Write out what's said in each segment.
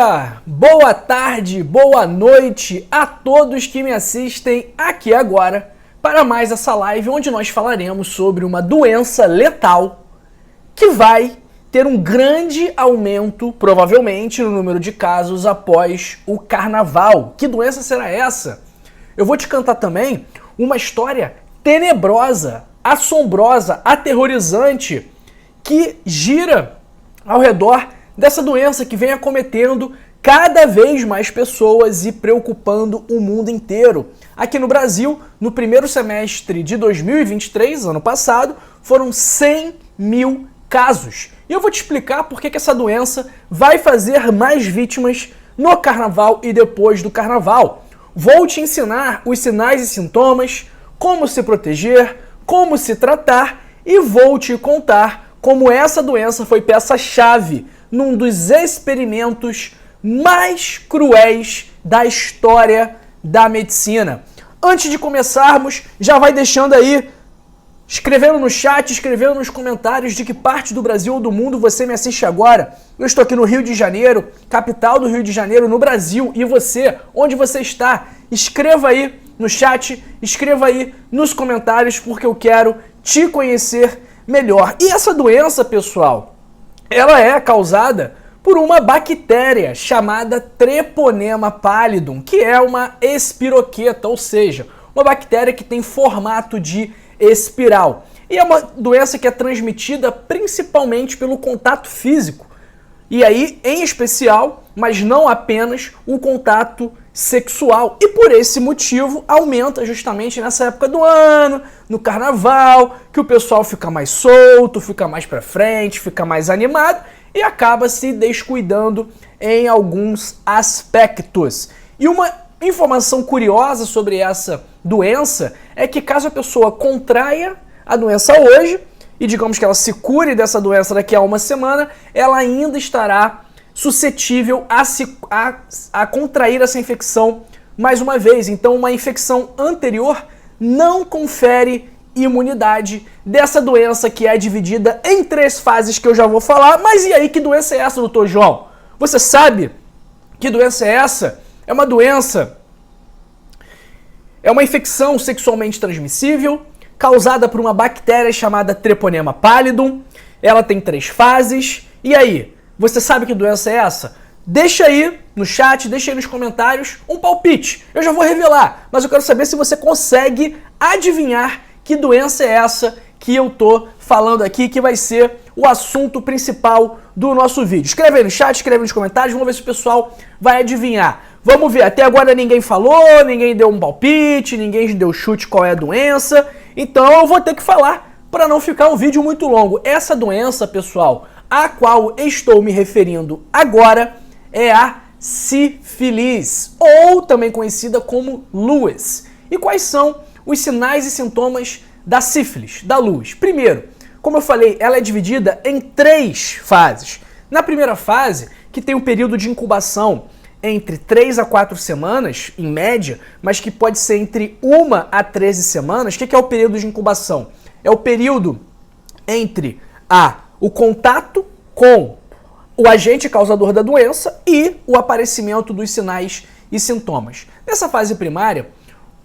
dia, boa tarde, boa noite a todos que me assistem aqui agora para mais essa live onde nós falaremos sobre uma doença letal que vai ter um grande aumento, provavelmente, no número de casos após o carnaval. Que doença será essa? Eu vou te cantar também uma história tenebrosa, assombrosa, aterrorizante que gira ao redor dessa doença que vem acometendo cada vez mais pessoas e preocupando o mundo inteiro. Aqui no Brasil, no primeiro semestre de 2023, ano passado, foram 100 mil casos. E eu vou te explicar por que essa doença vai fazer mais vítimas no carnaval e depois do carnaval. Vou te ensinar os sinais e sintomas, como se proteger, como se tratar e vou te contar como essa doença foi peça-chave num dos experimentos mais cruéis da história da medicina. Antes de começarmos, já vai deixando aí, escrevendo no chat, escrevendo nos comentários de que parte do Brasil ou do mundo você me assiste agora. Eu estou aqui no Rio de Janeiro, capital do Rio de Janeiro, no Brasil. E você, onde você está? Escreva aí no chat, escreva aí nos comentários, porque eu quero te conhecer melhor. E essa doença, pessoal, ela é causada por uma bactéria chamada Treponema pallidum, que é uma espiroqueta, ou seja, uma bactéria que tem formato de espiral. E é uma doença que é transmitida principalmente pelo contato físico. E aí, em especial, mas não apenas, o contato sexual. E por esse motivo, aumenta justamente nessa época do ano, no carnaval, que o pessoal fica mais solto, fica mais pra frente, fica mais animado e acaba se descuidando em alguns aspectos. E uma informação curiosa sobre essa doença é que caso a pessoa contraia a doença hoje, e digamos que ela se cure dessa doença daqui a uma semana, ela ainda estará suscetível a contrair essa infecção mais uma vez. Então, uma infecção anterior não confere imunidade dessa doença que é dividida em 3 fases que eu já vou falar. Mas e aí, que doença é essa, doutor João? Você sabe que doença é essa? É uma doença, é uma infecção sexualmente transmissível, causada por uma bactéria chamada Treponema pallidum. Ela tem 3 fases. E aí, você sabe que doença é essa? Deixa aí no chat, deixa aí nos comentários um palpite. Eu já vou revelar, mas eu quero saber se você consegue adivinhar que doença é essa que eu tô falando aqui, que vai ser o assunto principal do nosso vídeo. Escreve aí no chat, escreve aí nos comentários, vamos ver se o pessoal vai adivinhar. Vamos ver, até agora ninguém falou, ninguém deu um palpite, ninguém deu chute qual é a doença. Então eu vou ter que falar para não ficar um vídeo muito longo. Essa doença, pessoal, a qual estou me referindo agora é a sífilis, ou também conhecida como Lewis. E quais são os sinais e sintomas da sífilis, da Lewis? Primeiro, como eu falei, ela é dividida em 3 fases. Na primeira fase, que tem um período de incubação entre 3 a 4 semanas, em média, mas que pode ser entre 1 a 13 semanas. O que é o período de incubação? É o período entre o contato com o agente causador da doença e o aparecimento dos sinais e sintomas. Nessa fase primária,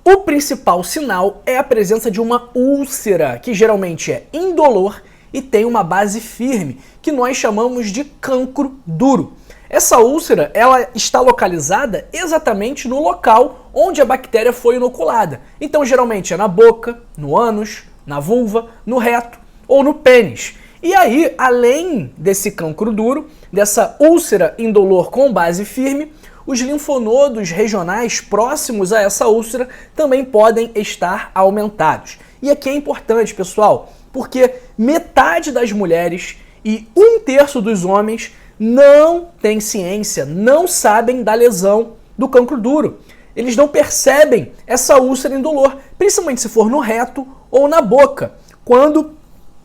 o principal sinal é a presença de uma úlcera, que geralmente é indolor e tem uma base firme, que nós chamamos de cancro duro. Essa úlcera, ela está localizada exatamente no local onde a bactéria foi inoculada. Então, geralmente é na boca, no ânus, na vulva, no reto ou no pênis. E aí, além desse cancro duro, dessa úlcera indolor com base firme, os linfonodos regionais próximos a essa úlcera também podem estar aumentados. E aqui é importante, pessoal, porque metade das mulheres e 1/3 dos homens não têm ciência, não sabem da lesão do cancro duro. Eles não percebem essa úlcera indolor, principalmente se for no reto ou na boca, quando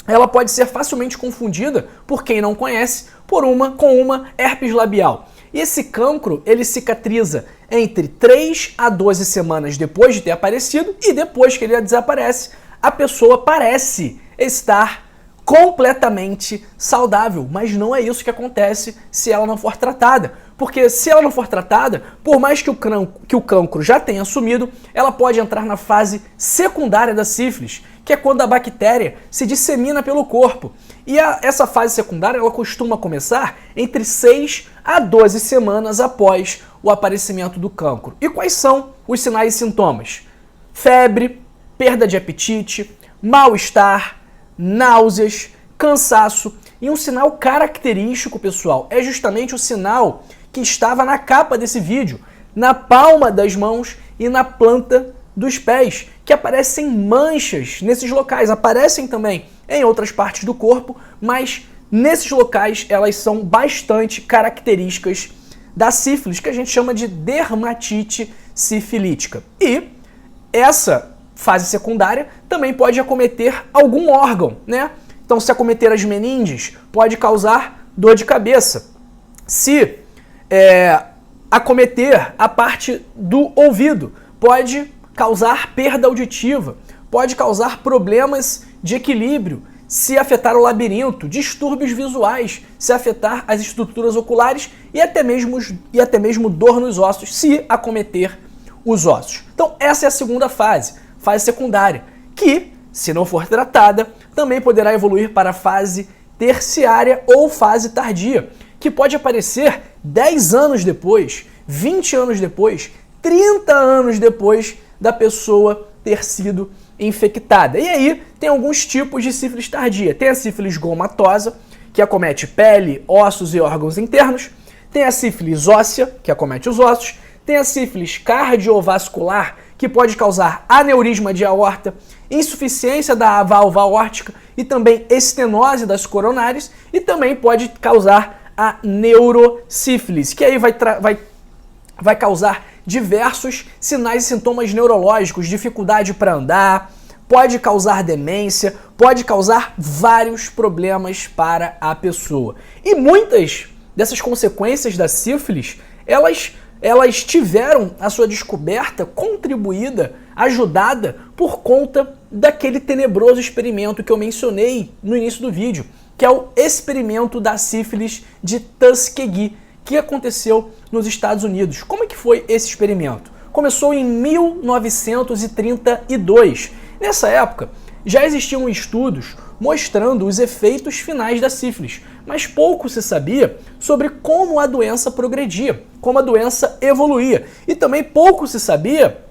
ela pode ser facilmente confundida, por quem não conhece, com uma herpes labial. E esse cancro, ele cicatriza entre 3 a 12 semanas depois de ter aparecido, e depois que ele desaparece, a pessoa parece estar completamente saudável, mas não é isso que acontece se ela não for tratada, Porque se ela não for tratada, por mais que o cancro já tenha sumido, ela pode entrar na fase secundária da sífilis, que é quando a bactéria se dissemina pelo corpo. E essa fase secundária ela costuma começar entre 6 a 12 semanas após o aparecimento do cancro. E quais são os sinais e sintomas? Febre, perda de apetite, mal-estar, náuseas, cansaço. E um sinal característico, pessoal, é justamente o sinal que estava na capa desse vídeo, na palma das mãos e na planta dos pés, que aparecem manchas nesses locais, aparecem também em outras partes do corpo, mas nesses locais elas são bastante características da sífilis, que a gente chama de dermatite sifilítica. E essa fase secundária também pode acometer algum órgão, né? Então, se acometer as meninges, pode causar dor de cabeça. Se acometer a parte do ouvido, pode causar perda auditiva, pode causar problemas de equilíbrio, se afetar o labirinto, distúrbios visuais, se afetar as estruturas oculares e até mesmo dor nos ossos, se acometer os ossos. Então, essa é a segunda fase secundária, que, se não for tratada, também poderá evoluir para a fase terciária ou fase tardia, que pode aparecer 10 anos depois, 20 anos depois, 30 anos depois da pessoa ter sido infectada. E aí tem alguns tipos de sífilis tardia. Tem a sífilis gomatosa, que acomete pele, ossos e órgãos internos. Tem a sífilis óssea, que acomete os ossos. Tem a sífilis cardiovascular, que pode causar aneurisma de aorta, insuficiência da válvula aórtica e também estenose das coronárias. E também pode causar a neurosífilis, que aí vai causar diversos sinais e sintomas neurológicos, dificuldade para andar, pode causar demência, pode causar vários problemas para a pessoa. E muitas dessas consequências da sífilis, elas tiveram a sua descoberta contribuída, ajudada por conta daquele tenebroso experimento que eu mencionei no início do vídeo, que é o experimento da sífilis de Tuskegee, que aconteceu nos Estados Unidos. Como é que foi esse experimento? Começou em 1932. Nessa época, já existiam estudos mostrando os efeitos finais da sífilis, mas pouco se sabia sobre como a doença progredia, como a doença evoluía. E também pouco se sabia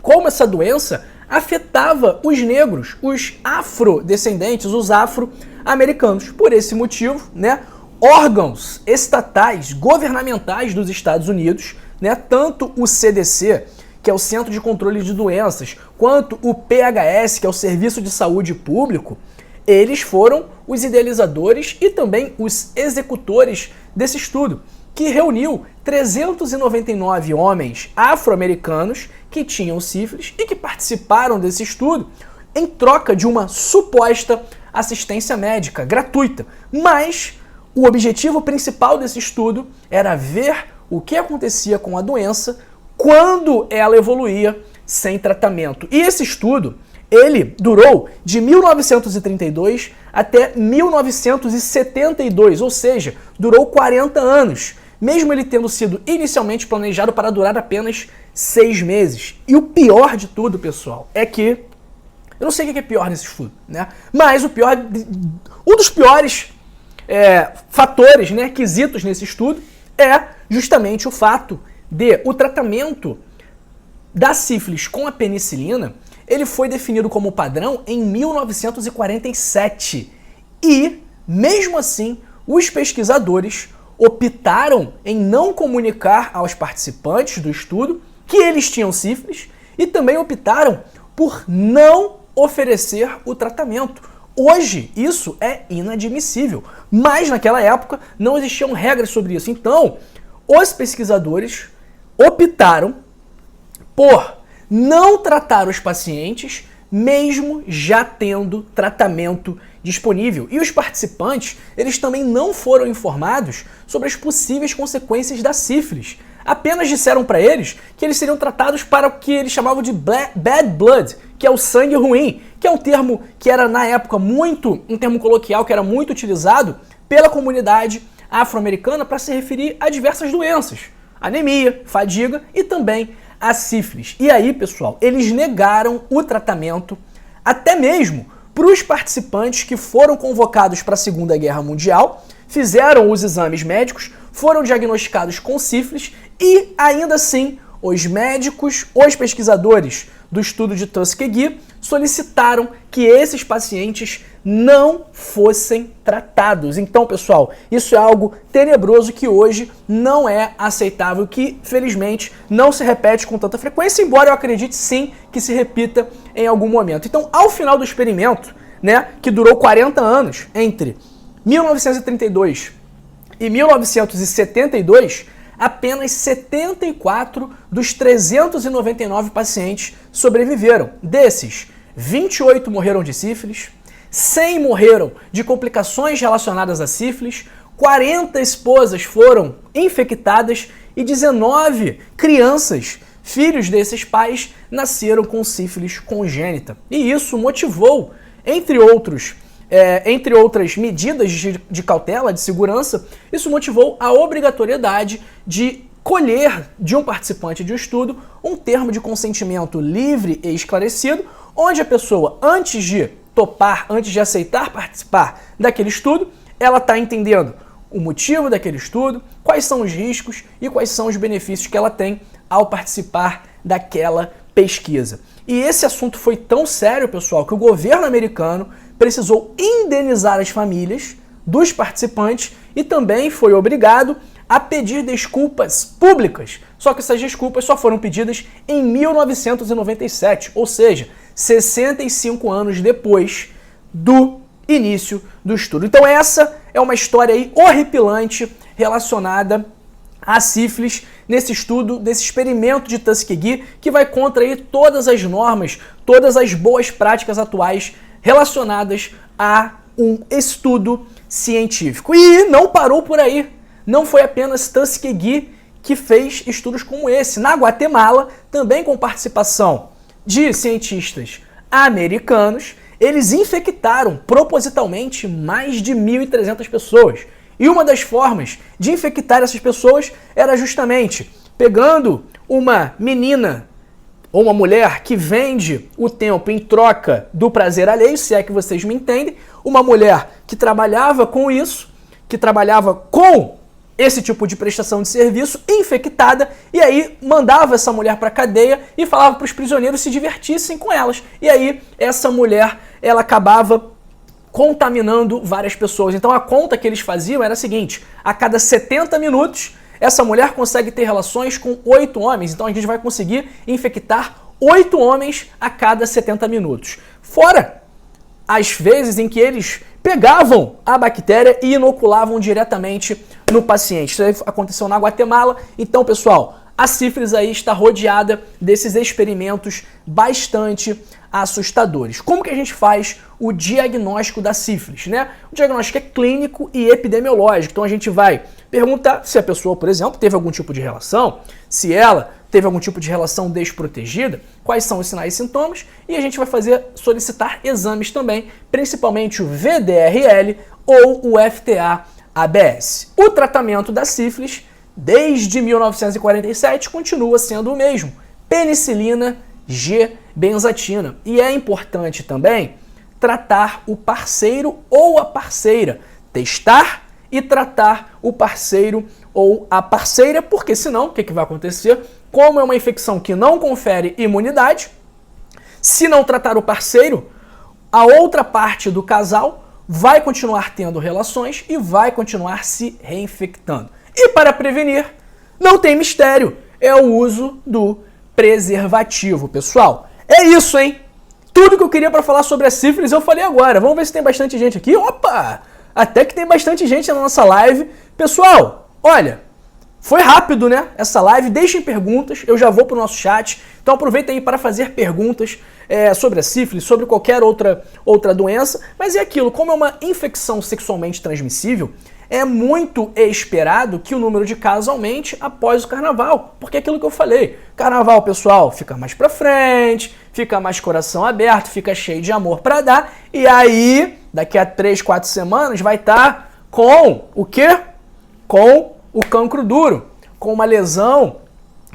como essa doença afetava os negros, os afrodescendentes, os afro-americanos. Por esse motivo, né, órgãos estatais, governamentais dos Estados Unidos, né, tanto o CDC, que é o Centro de Controle de Doenças, quanto o PHS, que é o Serviço de Saúde Público, eles foram os idealizadores e também os executores desse estudo, que reuniu 399 homens afro-americanos que tinham sífilis e que participaram desse estudo em troca de uma suposta assistência médica gratuita. Mas o objetivo principal desse estudo era ver o que acontecia com a doença quando ela evoluía sem tratamento. E esse estudo, ele durou de 1932 até 1972, ou seja, durou 40 anos, mesmo ele tendo sido inicialmente planejado para durar apenas 6 meses. E o pior de tudo, pessoal, é que eu não sei o que é pior nesse estudo, né? Mas um dos piores fatores, né, quesitos nesse estudo é justamente o fato de o tratamento da sífilis com a penicilina, ele foi definido como padrão em 1947. E, mesmo assim, os pesquisadores optaram em não comunicar aos participantes do estudo que eles tinham sífilis e também optaram por não oferecer o tratamento. Hoje, isso é inadmissível, mas naquela época não existiam regras sobre isso. Então, os pesquisadores optaram por não tratar os pacientes, mesmo já tendo tratamento disponível. E os participantes, eles também não foram informados sobre as possíveis consequências da sífilis. Apenas disseram para eles que eles seriam tratados para o que eles chamavam de bad blood, que é o sangue ruim, que é um termo que era na época um termo coloquial que era muito utilizado pela comunidade afro-americana para se referir a diversas doenças, anemia, fadiga e também a sífilis. E aí, pessoal, eles negaram o tratamento até mesmo para os participantes que foram convocados para a Segunda Guerra Mundial, fizeram os exames médicos, foram diagnosticados com sífilis e, ainda assim, os médicos, os pesquisadores do estudo de Tuskegee solicitaram que esses pacientes não fossem tratados. Então, pessoal, isso é algo tenebroso que hoje não é aceitável, que felizmente não se repete com tanta frequência, embora eu acredite sim que se repita em algum momento. Então, ao final do experimento, né, que durou 40 anos, entre 1932 e 1972, apenas 74 dos 399 pacientes sobreviveram. Desses, 28 morreram de sífilis, 100 morreram de complicações relacionadas à sífilis, 40 esposas foram infectadas e 19 crianças, filhos desses pais, nasceram com sífilis congênita. E isso motivou, entre outras medidas de cautela, de segurança, isso motivou a obrigatoriedade de colher de um participante de um estudo um termo de consentimento livre e esclarecido, onde a pessoa, antes de topar, antes de aceitar participar daquele estudo, ela está entendendo o motivo daquele estudo, quais são os riscos e quais são os benefícios que ela tem ao participar daquela pesquisa. E esse assunto foi tão sério, pessoal, que o governo americano precisou indenizar as famílias dos participantes e também foi obrigado a pedir desculpas públicas. Só que essas desculpas só foram pedidas em 1997, ou seja, 65 anos depois do início do estudo. Então essa é uma história aí horripilante relacionada a sífilis nesse estudo, desse experimento de Tuskegee, que vai contra aí todas as normas, todas as boas práticas atuais relacionadas a um estudo científico. E não parou por aí. Não foi apenas Tuskegee que fez estudos como esse. Na Guatemala, também com participação de cientistas americanos, eles infectaram propositalmente mais de 1.300 pessoas. E uma das formas de infectar essas pessoas era justamente pegando uma menina ou uma mulher que vende o tempo em troca do prazer alheio, se é que vocês me entendem, uma mulher que trabalhava com isso, que trabalhava com esse tipo de prestação de serviço, infectada, e aí mandava essa mulher para a cadeia e falava para os prisioneiros se divertissem com elas. E aí essa mulher, ela acabava contaminando várias pessoas. Então a conta que eles faziam era a seguinte: a cada 70 minutos, essa mulher consegue ter relações com 8 homens. Então a gente vai conseguir infectar 8 homens a cada 70 minutos. Fora as vezes em que eles pegavam a bactéria e inoculavam diretamente no paciente. Isso aí aconteceu na Guatemala. Então, pessoal, a sífilis aí está rodeada desses experimentos bastante assustadores. Como que a gente faz o diagnóstico da sífilis, né? O diagnóstico é clínico e epidemiológico. Então a gente vai perguntar se a pessoa, por exemplo, teve algum tipo de relação, se ela teve algum tipo de relação desprotegida, quais são os sinais e sintomas, e a gente vai solicitar exames também, principalmente o VDRL ou o FTA-ABS. O tratamento da sífilis, desde 1947, continua sendo o mesmo: penicilina G-benzatina. E é importante também tratar o parceiro ou a parceira, testar e tratar o parceiro ou a parceira, porque senão o que vai acontecer? Como é uma infecção que não confere imunidade, se não tratar o parceiro, a outra parte do casal vai continuar tendo relações e vai continuar se reinfectando. E para prevenir, não tem mistério, é o uso do preservativo, pessoal. É isso, hein? Tudo que eu queria para falar sobre a sífilis eu falei agora. Vamos ver se tem bastante gente aqui. Opa! Até que tem bastante gente na nossa live. Pessoal, olha, foi rápido, né? Essa live. Deixem perguntas, eu já vou pro nosso chat. Então aproveita aí para fazer perguntas sobre a sífilis, sobre qualquer outra doença. Mas é aquilo, como é uma infecção sexualmente transmissível, é muito esperado que o número de casos aumente após o carnaval. Porque é aquilo que eu falei. Carnaval, pessoal, fica mais pra frente, fica mais coração aberto, fica cheio de amor pra dar. E aí, daqui a 3, 4 semanas, vai estar com o quê? com o cancro duro, com uma lesão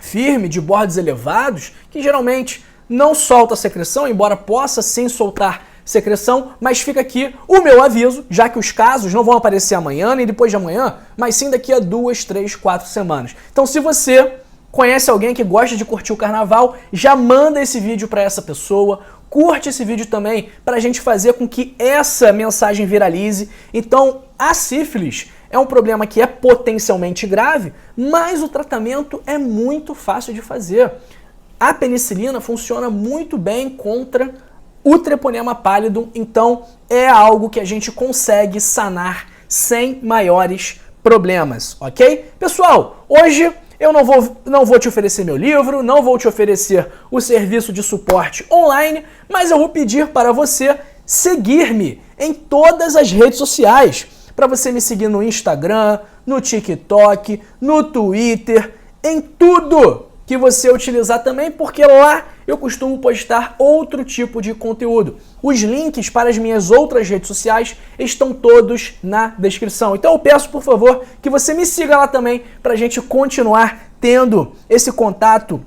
firme de bordes elevados, que geralmente não solta secreção, embora possa sim soltar secreção, mas fica aqui o meu aviso, já que os casos não vão aparecer amanhã nem depois de amanhã, mas sim daqui a 2, 3, 4 semanas. Então, se você conhece alguém que gosta de curtir o carnaval, já manda esse vídeo para essa pessoa, curte esse vídeo também para a gente fazer com que essa mensagem viralize. Então, a sífilis é um problema que é potencialmente grave, mas o tratamento é muito fácil de fazer. A penicilina funciona muito bem contra o treponema pallidum, então é algo que a gente consegue sanar sem maiores problemas, ok? Pessoal, hoje eu não vou te oferecer meu livro, não vou te oferecer o serviço de suporte online, mas eu vou pedir para você seguir-me em todas as redes sociais, para você me seguir no Instagram, no TikTok, no Twitter, em tudo que você utilizar também, porque lá eu costumo postar outro tipo de conteúdo. Os links para as minhas outras redes sociais estão todos na descrição. Então eu peço, por favor, que você me siga lá também para a gente continuar tendo esse contato,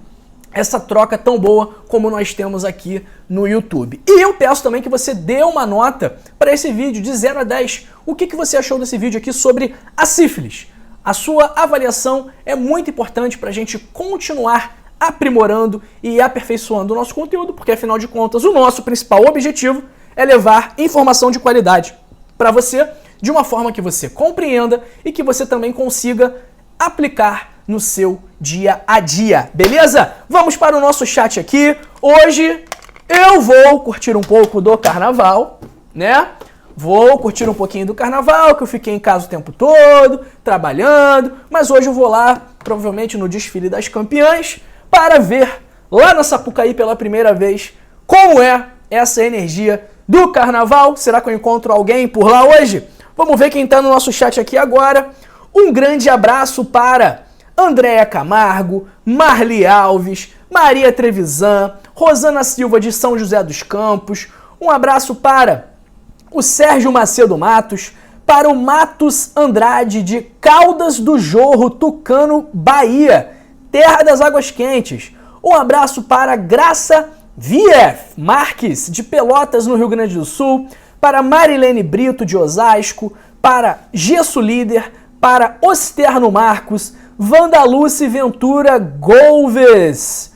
essa troca tão boa como nós temos aqui no YouTube. E eu peço também que você dê uma nota para esse vídeo de 0 a 10. O que você achou desse vídeo aqui sobre a sífilis? A sua avaliação é muito importante para a gente continuar aprimorando e aperfeiçoando o nosso conteúdo, porque afinal de contas o nosso principal objetivo é levar informação de qualidade para você, de uma forma que você compreenda e que você também consiga aplicar no seu dia a dia, beleza? Vamos para o nosso chat aqui. Hoje eu vou curtir um pouco do carnaval, né? Vou curtir um pouquinho do carnaval, que eu fiquei em casa o tempo todo, trabalhando, mas hoje eu vou lá, provavelmente no desfile das campeãs, para ver lá na Sapucaí pela primeira vez como é essa energia do carnaval. Será que eu encontro alguém por lá hoje? Vamos ver quem está no nosso chat aqui agora. Um grande abraço para Andréa Camargo, Marli Alves, Maria Trevisan, Rosana Silva de São José dos Campos. Um abraço para o Sérgio Macedo Matos, para o Matos Andrade de Caldas do Jorro, Tucano, Bahia, terra das águas quentes. Um abraço para Graça Vief Marques, de Pelotas, no Rio Grande do Sul, para Marilene Brito, de Osasco, para Gesso Líder, para Osterno Marcos, Vandaluce Ventura Golves.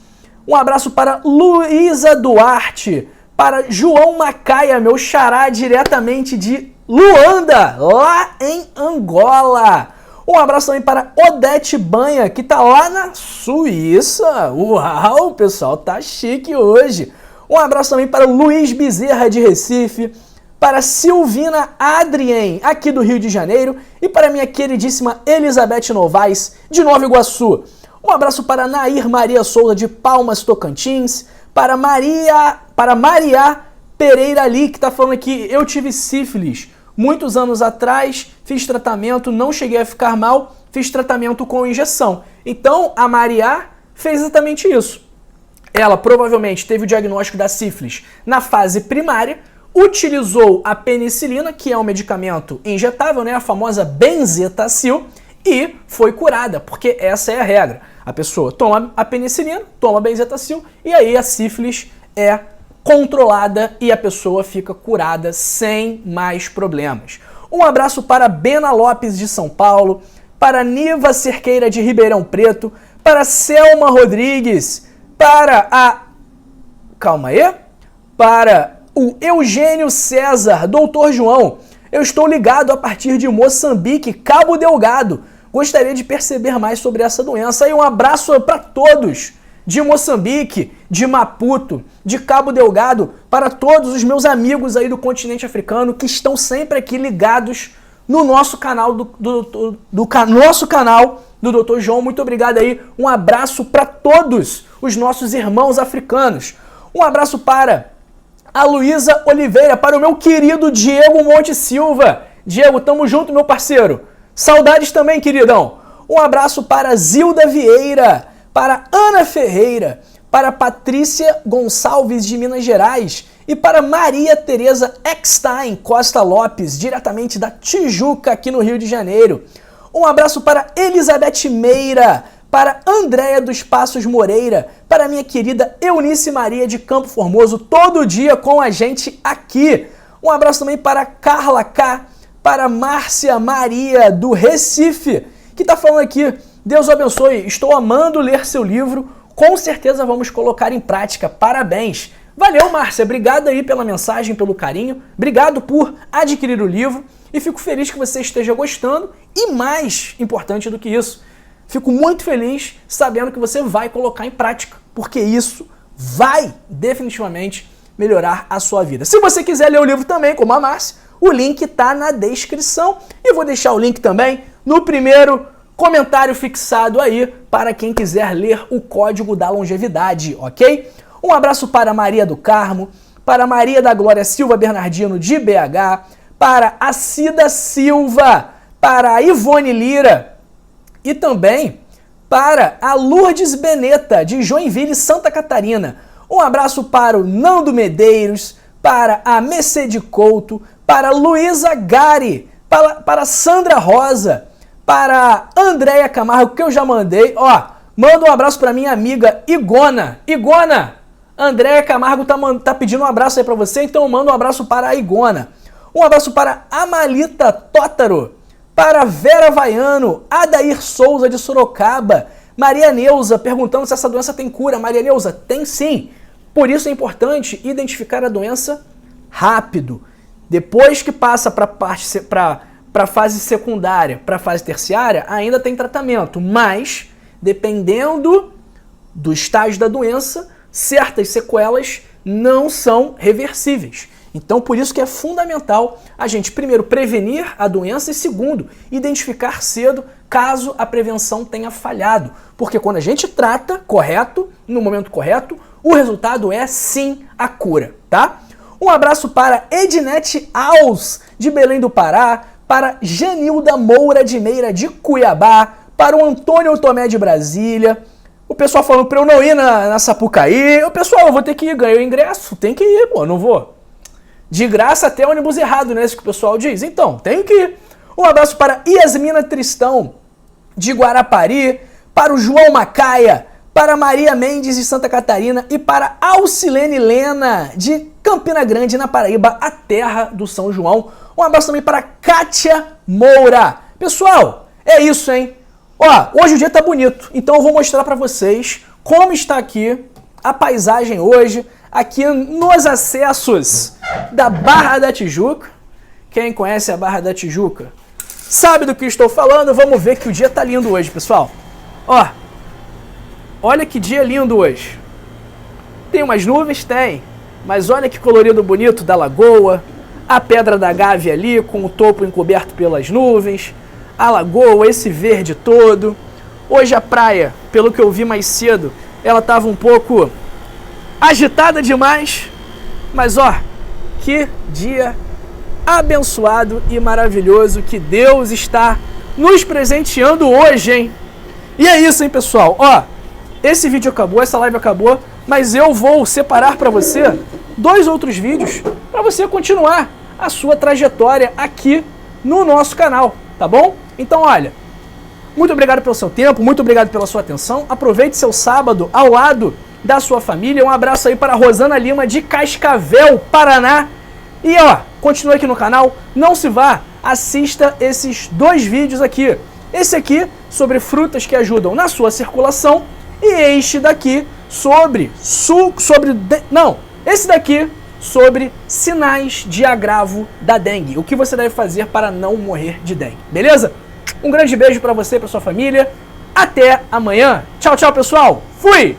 Um abraço para Luísa Duarte, para João Macaia, meu xará, diretamente de Luanda, lá em Angola. Um abraço também para Odete Banha, que tá lá na Suíça. Uau, o pessoal tá chique hoje. Um abraço também para Luiz Bezerra, de Recife, para Silvina Adrien, aqui do Rio de Janeiro, e para minha queridíssima Elizabeth Novaes, de Nova Iguaçu. Um abraço para Nair Maria Souza, de Palmas, Tocantins, para Maria Pereira Ali, que está falando aqui, eu tive sífilis muitos anos atrás, fiz tratamento, não cheguei a ficar mal, fiz tratamento com injeção. Então, a Maria fez exatamente isso. Ela provavelmente teve o diagnóstico da sífilis na fase primária, utilizou a penicilina, que é um medicamento injetável, né, a famosa benzetacil, e foi curada, porque essa é a regra. A pessoa toma a penicilina, toma a benzetacil, e aí a sífilis é controlada e a pessoa fica curada sem mais problemas. Um abraço para Bena Lopes, de São Paulo, para Niva Cerqueira, de Ribeirão Preto, para Selma Rodrigues, para a... Calma aí. Para o Eugênio César, Doutor João. Eu estou ligado a partir de Moçambique, Cabo Delgado. Gostaria de perceber mais sobre essa doença. E um abraço para todos de Moçambique, de Maputo, de Cabo Delgado, para todos os meus amigos aí do continente africano que estão sempre aqui ligados no nosso canal nosso canal do Dr. João. Muito obrigado aí. Um abraço para todos os nossos irmãos africanos. Um abraço para a Luísa Oliveira, para o meu querido Diego Monte Silva. Diego, tamo junto, meu parceiro. Saudades também, queridão. Um abraço para Zilda Vieira, para Ana Ferreira, para Patrícia Gonçalves, de Minas Gerais, e para Maria Tereza Eckstein Costa Lopes, diretamente da Tijuca, aqui no Rio de Janeiro. Um abraço para Elizabeth Meira, para Andréia dos Passos Moreira, para minha querida Eunice Maria de Campo Formoso, todo dia com a gente aqui. Um abraço também para Carla K, para Márcia Maria do Recife, que está falando aqui, Deus o abençoe, estou amando ler seu livro, com certeza vamos colocar em prática, parabéns. Valeu, Márcia, obrigado aí pela mensagem, pelo carinho, obrigado por adquirir o livro e fico feliz que você esteja gostando e mais importante do que isso, fico muito feliz sabendo que você vai colocar em prática, porque isso vai definitivamente melhorar a sua vida. Se você quiser ler o livro também, como a Márcia, o link está na descrição e vou deixar o link também no primeiro comentário fixado aí para quem quiser ler o Código da Longevidade, ok? Um abraço para Maria do Carmo, para Maria da Glória Silva Bernardino de BH, para a Cida Silva, para a Ivone Lira e também para a Lourdes Beneta de Joinville, Santa Catarina. Um abraço para o Nando Medeiros, para a Mercedes Couto, para Luísa Gari, para Sandra Rosa, para Andréia Camargo, que eu já mandei. Ó, manda um abraço para minha amiga Igona. Igona, Andréia Camargo tá pedindo um abraço aí para você, então eu mando um abraço para a Igona. Um abraço para Amalita Tótaro, para Vera Vaiano, Adair Souza de Sorocaba, Maria Neuza perguntando se essa doença tem cura. Maria Neuza, tem sim. Por isso é importante identificar a doença rápido. Depois que passa para a fase secundária, para a fase terciária, ainda tem tratamento, mas dependendo do estágio da doença, certas sequelas não são reversíveis. Então, por isso que é fundamental a gente, primeiro, prevenir a doença e, segundo, identificar cedo caso a prevenção tenha falhado. Porque quando a gente trata correto, no momento correto, o resultado é, sim, a cura, tá? Um abraço para Ednete Alves, de Belém do Pará, para Janilda Moura de Meira, de Cuiabá, para o Antônio Tomé de Brasília. O pessoal falando para eu não ir na Sapucaí. O pessoal, eu vou ter que ir, ganhei o ingresso, tem que ir, pô, não vou. De graça até ônibus errado, né? Isso que o pessoal diz. Então, tenho que ir. Um abraço para Yasmina Tristão, de Guarapari, para o João Macaia, para Maria Mendes, de Santa Catarina, e para Alcilene Lena, de Campina Grande, na Paraíba, a terra do São João. Um abraço também para Kátia Moura. Pessoal, é isso, hein? Ó, hoje o dia tá bonito, então eu vou mostrar para vocês como está aqui a paisagem hoje, aqui nos acessos da Barra da Tijuca. Quem conhece a Barra da Tijuca sabe do que estou falando. Vamos ver que o dia tá lindo hoje, pessoal. Ó, olha que dia lindo hoje. Tem umas nuvens? Tem. Mas olha que colorido bonito da lagoa. A Pedra da Gávea ali, com o topo encoberto pelas nuvens. A lagoa, esse verde todo. Hoje a praia, pelo que eu vi mais cedo, ela estava um pouco agitada demais. Mas ó, que dia abençoado e maravilhoso que Deus está nos presenteando hoje, hein? E é isso, hein, pessoal? Ó, esse vídeo acabou, essa live acabou, mas eu vou separar para você 2 outros vídeos para você continuar a sua trajetória aqui no nosso canal, tá bom? Então, olha, muito obrigado pelo seu tempo, muito obrigado pela sua atenção. Aproveite seu sábado ao lado da sua família. Um abraço aí para a Rosana Lima de Cascavel, Paraná. E ó, continue aqui no canal, não se vá, assista esses 2 vídeos aqui. Esse aqui sobre frutas que ajudam na sua circulação e este daqui esse daqui sobre sinais de agravo da dengue. O que você deve fazer para não morrer de dengue, beleza? Um grande beijo para você e para sua família. Até amanhã. Tchau, tchau, pessoal. Fui!